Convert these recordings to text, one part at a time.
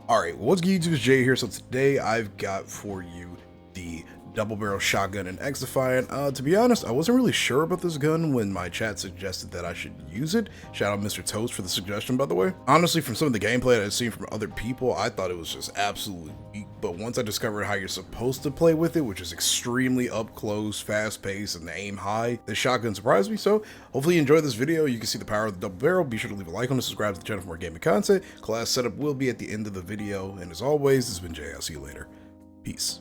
Alright, what's good YouTube, it's Jay here. So today I've got for you the double barrel shotgun in XDefiant. To be honest, I wasn't really sure about this gun when my chat suggested that I should use it. Shout out Mr. Toast for the suggestion, by the way. Honestly, from some of the gameplay that I've seen from other people, I thought it was just absolutely weak. But once I discovered how you're supposed to play with it, which is extremely up close, fast paced, and aim high, this shotgun surprised me. So hopefully you enjoyed this video. You can see the power of the double barrel. Be sure to leave a like on it, subscribe to the channel for more gaming content. Class setup will be at the end of the video. And as always, this has been Jay. I'll see you later. Peace.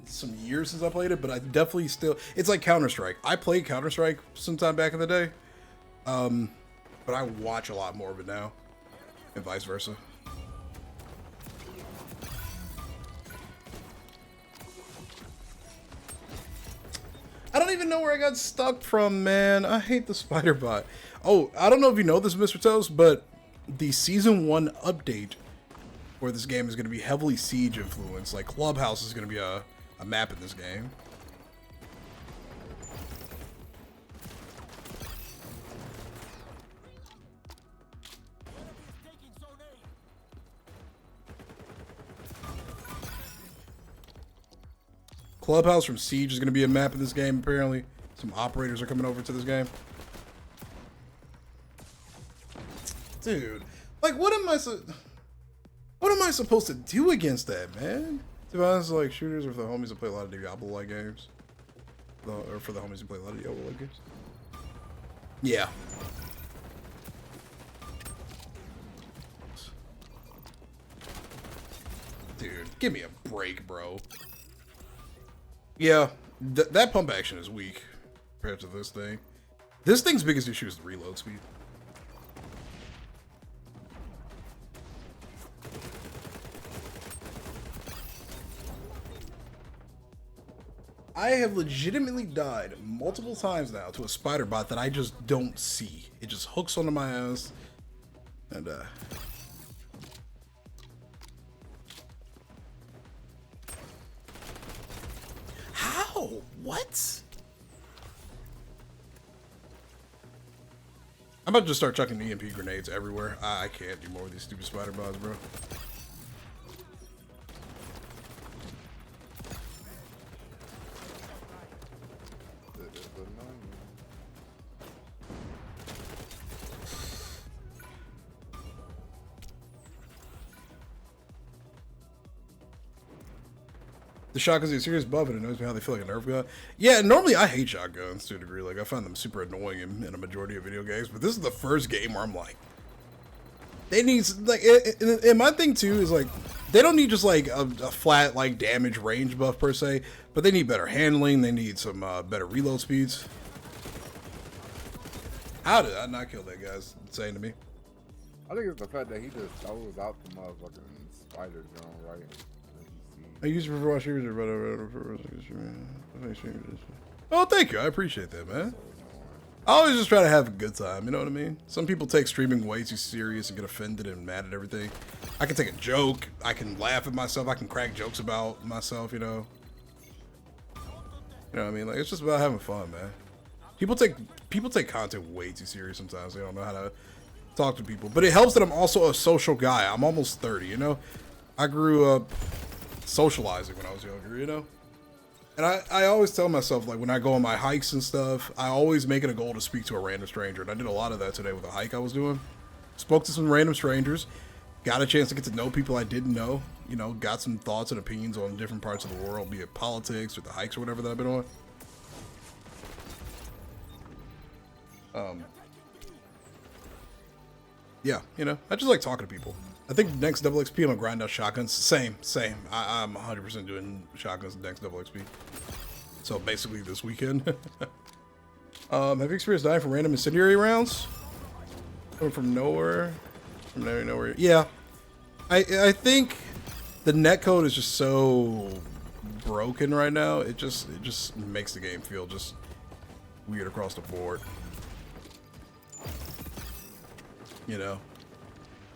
Some years since I played it, but I definitely still, it's like Counter-Strike. I played Counter-Strike sometime back in the day, but I watch a lot more of it now, and vice versa. I don't even know where I got stuck from, man. I hate the spider bot. Oh, I don't know if you know this, Mr. Toast, but the Season 1 update for this game is going to be heavily Siege influenced. Like, Clubhouse is going to be a map in this game. Clubhouse from Siege is going to be a map in this game, apparently. Some operators are coming over to this game. Dude, like, what am I supposed to do against that, man? To be honest, like shooters or for the homies that play a lot of Diablo-like games. Or for the homies who play a lot of Diablo-like games. Yeah. Dude, give me a break, bro. Yeah, that pump action is weak compared to this thing. This thing's biggest issue is the reload speed. I have legitimately died multiple times now to a spider bot that I just don't see. It just hooks onto my ass, and how? What? I'm about to just start chucking EMP grenades everywhere. I can't do more with these stupid spider bots, bro. The shotgun's a serious buff, and it knows me how they feel like a Nerf gun. Yeah, normally I hate shotguns to a degree. Like, I find them super annoying in a majority of video games. But this is the first game where I'm like, they need, like, and my thing too is like, they don't need just like a flat like damage range buff per se, but they need better handling. They need some better reload speeds. How did I not kill that guy? It's insane to me. I think it's the fact that he just throws out the motherfucking spider drone, right? I use it for watch streamers or whatever. Oh, thank you. I appreciate that, man. I always just try to have a good time, you know what I mean? Some people take streaming way too serious and get offended and mad at everything. I can take a joke. I can laugh at myself. I can crack jokes about myself, you know? You know what I mean? Like, it's just about having fun, man. People take content way too serious sometimes. They don't know how to talk to people. But it helps that I'm also a social guy. I'm almost 30, you know? I grew up socializing when I was younger, you know? And I always tell myself, like, when I go on my hikes and stuff, I always make it a goal to speak to a random stranger. And I did a lot of that today with a hike I was doing. Spoke to some random strangers, got a chance to get to know people I didn't know, you know, got some thoughts and opinions on different parts of the world, be it politics or the hikes or whatever that I've been on. Yeah, you know, I just like talking to people. I think next double XP I'm gonna grind out shotguns. Same. I'm 100% doing shotguns next double XP. So basically this weekend. Have you experienced dying from random incendiary rounds? Coming from nowhere? From nowhere. Yeah. I think the netcode is just so broken right now. It just makes the game feel just weird across the board. You know?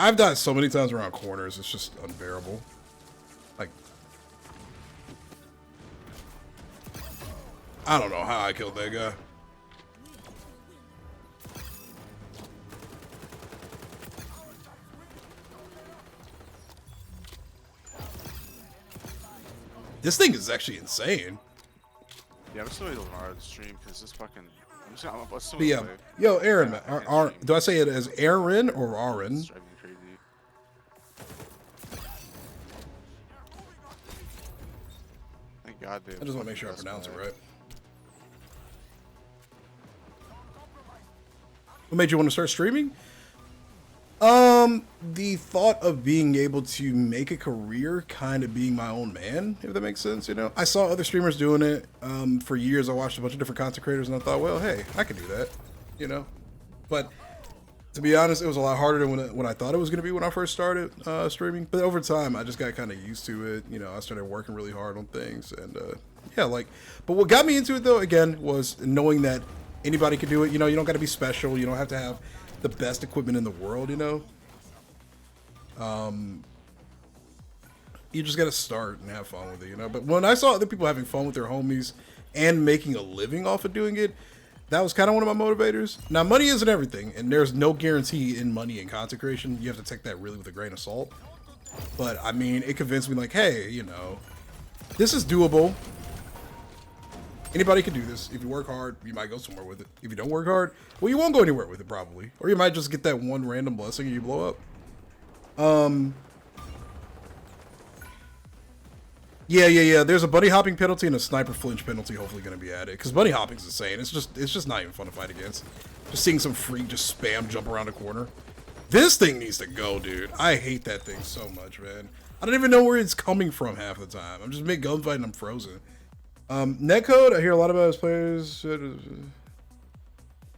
I've died so many times around corners, it's just unbearable. Like, I don't know how I killed that guy. This thing is actually insane. Yeah, I'm still waiting on the stream because this fucking. I'm But assuming yeah, yo, Aaron, do I say it as Aaron or Aaron? It's driving me crazy. Thank God, dude. I just want to make sure I pronounce it right. What made you want to start streaming? The thought of being able to make a career kind of being my own man, if that makes sense, you know? I saw other streamers doing it. For years, I watched a bunch of different content creators, and I thought, well, hey, I can do that, you know? But to be honest, it was a lot harder than when I thought it was going to be when I first started streaming. But over time, I just got kind of used to it. You know, I started working really hard on things, and yeah, like, but what got me into it, though, again, was knowing that anybody could do it. You know, you don't got to be special. You don't have to have the best equipment in the world, you know? You just got to start and have fun with it, you know? But when I saw other people having fun with their homies and making a living off of doing it, that was kind of one of my motivators. Now, money isn't everything, and there's no guarantee in money and content creation. You have to take that really with a grain of salt. But, I mean, it convinced me, like, hey, you know, this is doable. Anybody can do this. If you work hard, you might go somewhere with it. If you don't work hard, well, you won't go anywhere with it, probably. Or you might just get that one random blessing and you blow up. Yeah. There's a bunny hopping penalty and a sniper flinch penalty hopefully going to be added. Because bunny hopping's insane. It's just not even fun to fight against. Just seeing some freak just spam jump around a corner. This thing needs to go, dude. I hate that thing so much, man. I don't even know where it's coming from half the time. I'm just mid gunfight and I'm frozen. Netcode, I hear a lot about his players.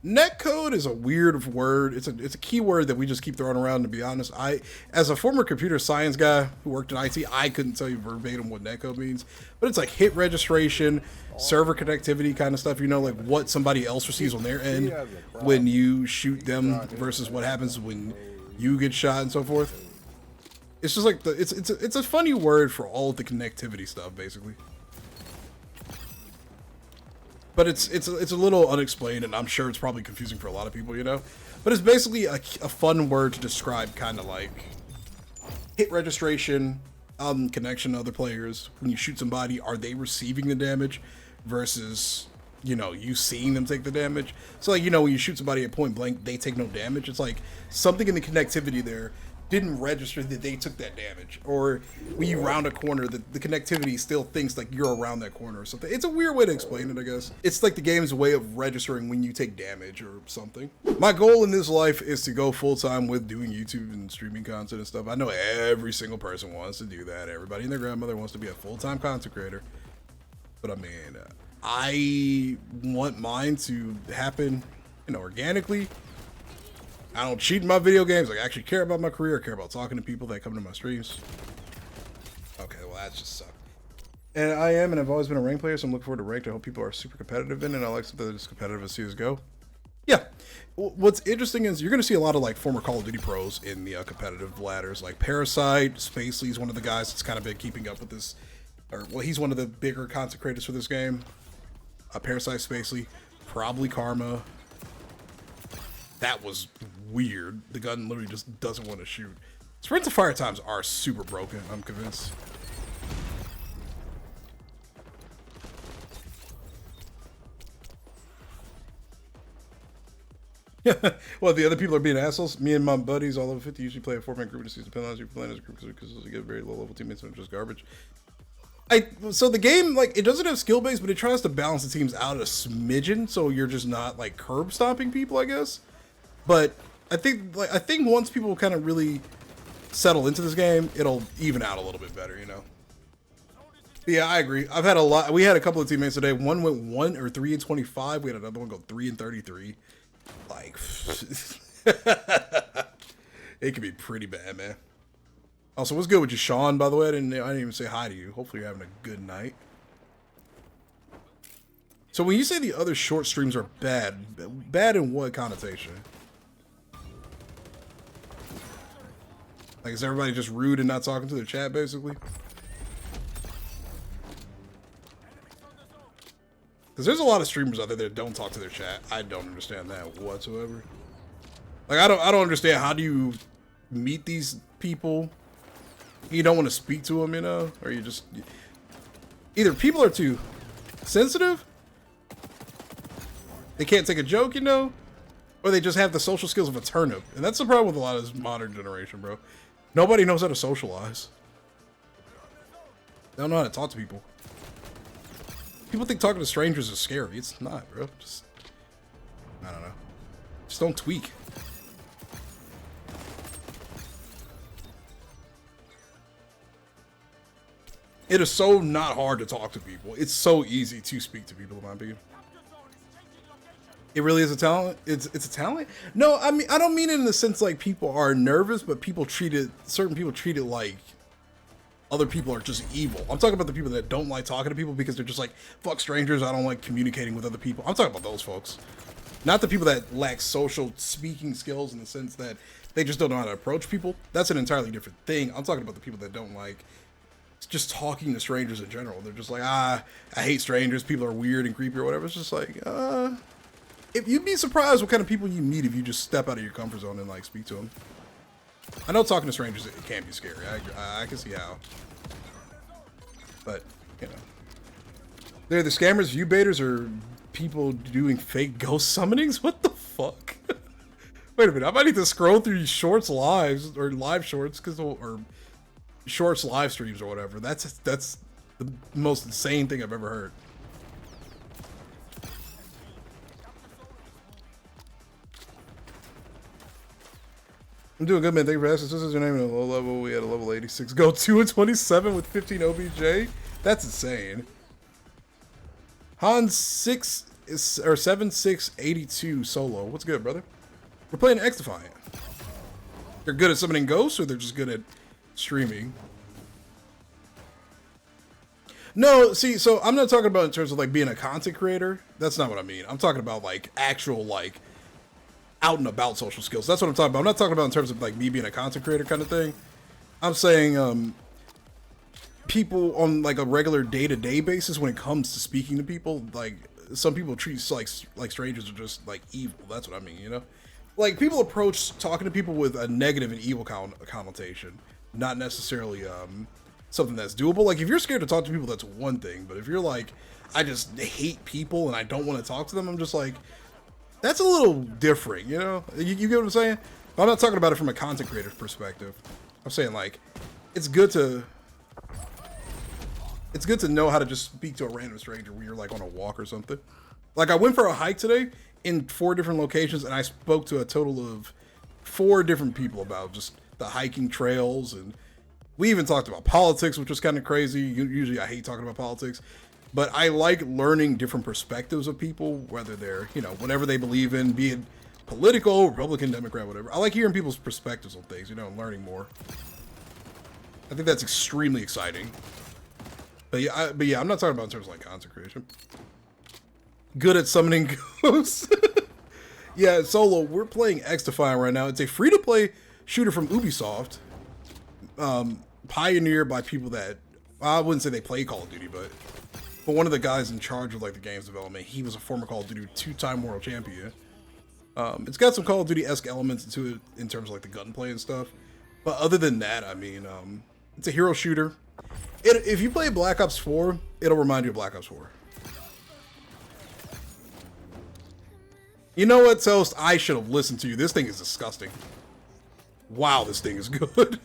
Netcode is a weird word. It's a keyword that we just keep throwing around, to be honest. As a former computer science guy who worked in IT, I couldn't tell you verbatim what netcode means. But it's like hit registration, server connectivity kind of stuff, you know, like what somebody else receives on their end when you shoot them versus what happens when you get shot and so forth. It's just like it's a funny word for all of the connectivity stuff, basically. But it's a little unexplained, and I'm sure it's probably confusing for a lot of people, you know? But it's basically a fun word to describe kind of like hit registration, connection to other players. When you shoot somebody, are they receiving the damage versus, you know, you seeing them take the damage? So, like, you know, when you shoot somebody at point blank, they take no damage. It's like something in the connectivity there didn't register that they took that damage. Or when you round a corner, the connectivity still thinks like you're around that corner or something. It's a weird way to explain it, I guess. It's like the game's way of registering when you take damage or something. My goal in this life is to go full-time with doing YouTube and streaming content and stuff. I know every single person wants to do that. Everybody and their grandmother wants to be a full-time content creator. But I mean, I want mine to happen, you know, organically. I don't cheat in my video games. Like, I actually care about my career. I care about talking to people that come to my streams. Okay, well, that just sucked. And I am, and I've always been a ranked player, so I'm looking forward to ranked. I hope people are super competitive in it, and I like something that's as competitive as CSGO. Yeah. What's interesting is you're going to see a lot of, like, former Call of Duty pros in the competitive ladders. Like, Parasite, Spacely's one of the guys that's kind of been keeping up with this. Or, well, he's one of the bigger content creators for this game. Parasite, Spacely, probably Karma. That was weird. The gun literally just doesn't want to shoot. Sprint to fire times are super broken, I'm convinced. Well, the other people are being assholes. Me and my buddies, all over 50, usually play a 4-man group to see the penalties. You play as a group because they get very low-level teammates and just garbage. So the game, like, it doesn't have skill base, but it tries to balance the teams out a smidgen, so you're just not like curb stomping people, I guess. But I think once people kind of really settle into this game, it'll even out a little bit better, you know. But yeah, I agree. I've had a lot. We had a couple of teammates today. One went 1 or 3 and 25. We had another one go 3 and 33. Like, it could be pretty bad, man. Also, what's good with you, Sean? By the way, I didn't even say hi to you. Hopefully, you're having a good night. So when you say the other short streams are bad in what connotation? Like, is everybody just rude and not talking to their chat, basically? Because there's a lot of streamers out there that don't talk to their chat. I don't understand that whatsoever. Like, I don't understand, how do you meet these people? You don't want to speak to them, you know? Or you just... Either people are too sensitive, they can't take a joke, you know, or they just have the social skills of a turnip. And that's the problem with a lot of this modern generation, bro. Nobody knows how to socialize. They don't know how to talk to people. People think talking to strangers is scary. It's not, bro. Just, I don't know. Just don't tweak. It is so not hard to talk to people. It's so easy to speak to people, in my opinion. It really is a talent. It's a talent. No, I mean, I don't mean it in the sense like people are nervous, but people treat it, certain people treat it like other people are just evil. I'm talking about the people that don't like talking to people because they're just like, fuck strangers, I don't like communicating with other people. I'm talking about those folks. Not the people that lack social speaking skills in the sense that they just don't know how to approach people. That's an entirely different thing. I'm talking about the people that don't like just talking to strangers in general. They're just like, I hate strangers, people are weird and creepy or whatever. It's just like, if you'd be surprised what kind of people you meet if you just step out of your comfort zone and like speak to them. I know talking to strangers, it can be scary. I can see how. But, you know. They're the scammers, view baiters, or people doing fake ghost summonings? What the fuck? Wait a minute, I might need to scroll through shorts lives, or live shorts, or shorts live streams or whatever. That's the most insane thing I've ever heard. I'm doing good, man. Thank you for asking. This is your name at a low level. We had a level 86. Go 2 and 27 with 15 OBJ. That's insane. Han 6 is, or 7682 solo. What's good, brother? We're playing XDefiant. They're good at summoning ghosts, or they're just good at streaming? No, see, so I'm not talking about in terms of like being a content creator. That's not what I mean. I'm talking about like actual like out and about social skills. That's what I'm talking about. I'm not talking about in terms of like me being a content creator kind of thing. I'm saying people on like a regular day-to-day basis when it comes to speaking to people, like some people treat like strangers are just like evil. That's what I mean, you know? Like people approach talking to people with a negative and evil connotation, not necessarily something that's doable. Like if you're scared to talk to people, that's one thing. But if you're like, I just hate people and I don't want to talk to them, I'm just like, that's a little different, you know? You get what I'm saying? But I'm not talking about it from a content creator's perspective. I'm saying like, it's good to know how to just speak to a random stranger when you're like on a walk or something. Like I went for a hike today in 4 different locations and I spoke to a total of 4 different people about just the hiking trails, and we even talked about politics, which was kind of crazy. Usually I hate talking about politics, but I like learning different perspectives of people, whether they're, you know, whatever they believe in, be it political, Republican, Democrat, whatever. I like hearing people's perspectives on things, you know, and learning more. I think that's extremely exciting. But yeah, I'm not talking about in terms of like content creation. Good at summoning ghosts. Yeah, solo. We're playing XDefiant right now. It's a free-to-play shooter from Ubisoft, pioneered by people that, I wouldn't say they play Call of Duty, but one of the guys in charge of like the game's development, he was a former Call of Duty 2-time world champion. It's got some Call of Duty-esque elements to it in terms of like the gunplay and stuff. But other than that, I mean, it's a hero shooter. If you play Black Ops 4, it'll remind you of Black Ops 4. You know what, Toast? I should have listened to you. This thing is disgusting. Wow, this thing is good.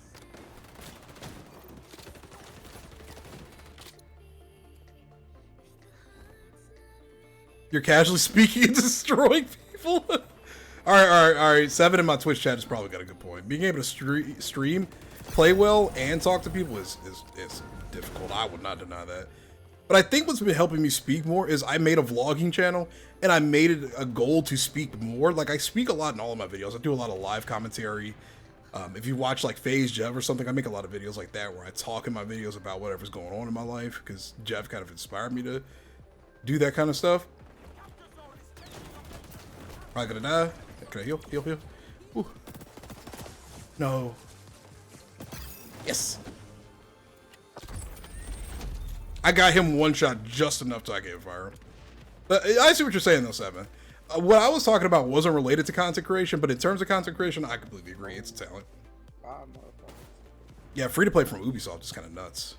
You're casually speaking and destroying people? All right. 7 in my Twitch chat has probably got a good point. Being able to stream, play well, and talk to people is difficult. I would not deny that. But I think what's been helping me speak more is I made a vlogging channel, and I made it a goal to speak more. Like, I speak a lot in all of my videos. I do a lot of live commentary. If you watch, like, FaZe Jeff or something, I make a lot of videos like that where I talk in my videos about whatever's going on in my life, because Jeff kind of inspired me to do that kind of stuff. Probably gonna die. Can I heal? Heal. Ooh. No. Yes. I got him one shot just enough till I gave fire. But I see what you're saying though, 7. What I was talking about wasn't related to content creation, but in terms of content creation, I completely agree. It's a talent. Yeah, free to play from Ubisoft is kind of nuts.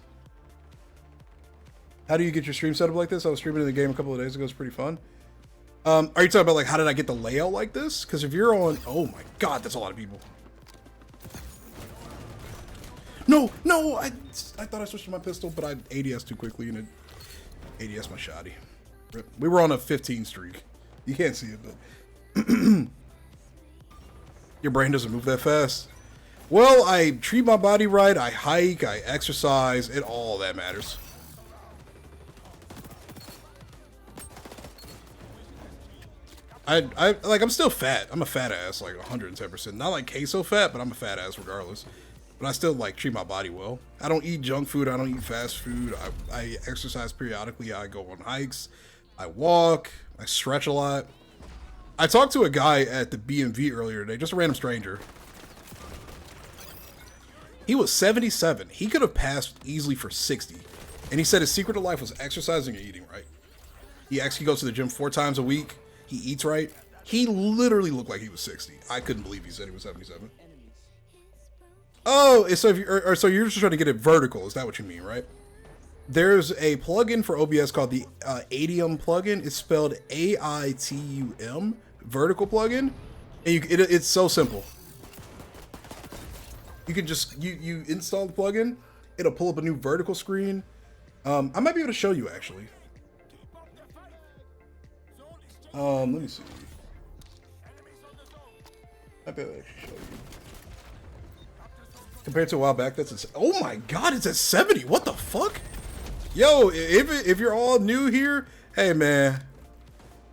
How do you get your stream set up like this? I was streaming in the game a couple of days ago. It's pretty fun. Are you talking about like how did I get the layout like this? Because if you're on, oh my god, that's a lot of people. No, I thought I switched to my pistol, but I ADS too quickly and it ADS my shotty. We were on a 15 streak. You can't see it, but your brain doesn't move that fast. Well, I treat my body right. I hike. I exercise. It all that matters. I'm still fat. I'm a fat ass, like 110%. Not like queso fat, but I'm a fat ass regardless. But I still like treat my body well. I don't eat junk food. I don't eat fast food. I exercise periodically. I go on hikes. I walk. I stretch a lot. I talked to a guy at the BMV earlier today, just a random stranger. He was 77. He could have passed easily for 60. And he said his secret to life was exercising and eating right. He actually goes to the gym 4 times a week. He eats right. He literally looked like he was 60. I couldn't believe he said he was 77. Oh, so if you so you're just trying to get it vertical. Is that what you mean, right? There's a plugin for OBS called the Aitum plugin. It's spelled AITUM, vertical plugin. And it's so simple. You can just you install the plugin. It'll pull up a new vertical screen. I might be able to show you actually. Let me see. I bet I actually show you. Compared to a while back, that's oh my god, it's at 70. What the fuck? Yo, if you're all new here, hey man,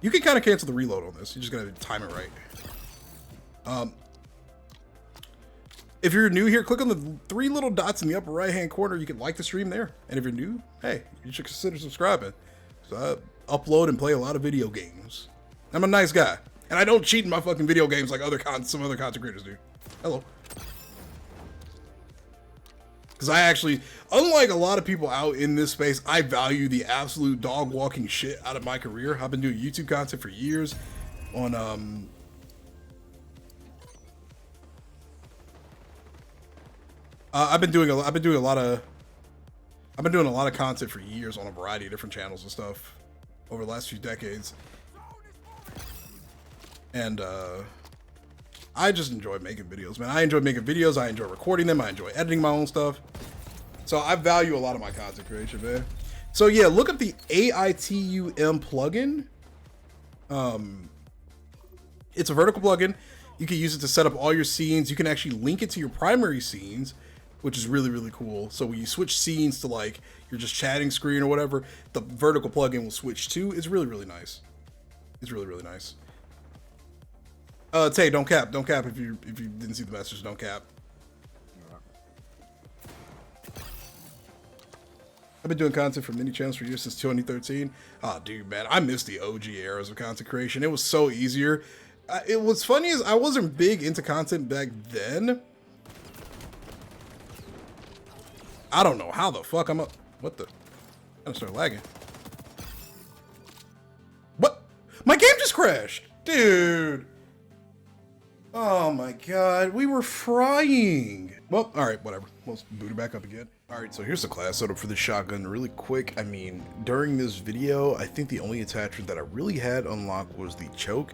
you can kind of cancel the reload on this. You just gotta time it right. If you're new here, click on the 3 little dots in the upper right hand corner. You can like the stream there. And if you're new, hey, you should consider subscribing. So I upload and play a lot of video games. I'm a nice guy, and I don't cheat in my fucking video games like some other content creators do. Hello. Because I actually, unlike a lot of people out in this space, I value the absolute dog walking shit out of my career. I've been doing YouTube content for years on I've been doing a lot of content for years on a variety of different channels and stuff over the last few decades. And I just enjoy making videos, man. I enjoy making videos. I enjoy recording them. I enjoy editing my own stuff. So I value a lot of my content creation, man. So yeah, look up the AITUM plugin. It's a vertical plugin. You can use it to set up all your scenes. You can actually link it to your primary scenes, which is really, really cool. So when you switch scenes to like you're just chatting screen or whatever, the vertical plugin will switch too. It's really, really nice. It's really, really nice. Tay, don't cap if you didn't see the message, don't cap. I've been doing content for many channels for years since 2013. Oh, dude, man, I miss the OG eras of content creation. It was so easier. What's funny is I wasn't big into content back then. I don't know how the fuck I'm up. What the? I'm gonna start lagging. What? My game just crashed, dude. Oh my god, we were frying. Well, alright, whatever. We'll boot it back up again. Alright, so here's the class setup for the shotgun really quick. I mean, during this video, I think the only attachment that I really had unlocked was the choke.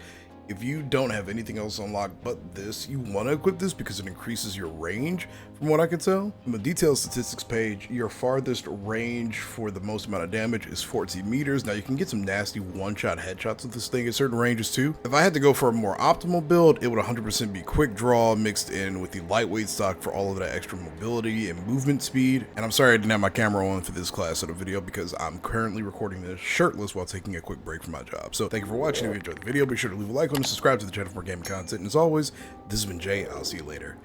If you don't have anything else unlocked but this, you want to equip this because it increases your range, from what I can tell. On the detailed statistics page, your farthest range for the most amount of damage is 14 meters. Now you can get some nasty one-shot headshots with this thing at certain ranges too. If I had to go for a more optimal build, it would 100% be quick draw mixed in with the lightweight stock for all of that extra mobility and movement speed. And I'm sorry I didn't have my camera on for this class setup video because I'm currently recording this shirtless while taking a quick break from my job. So thank you for watching. If you enjoyed the video, be sure to leave a like and subscribe to the channel for more gaming content. And as always, this has been Jay. I'll see you later.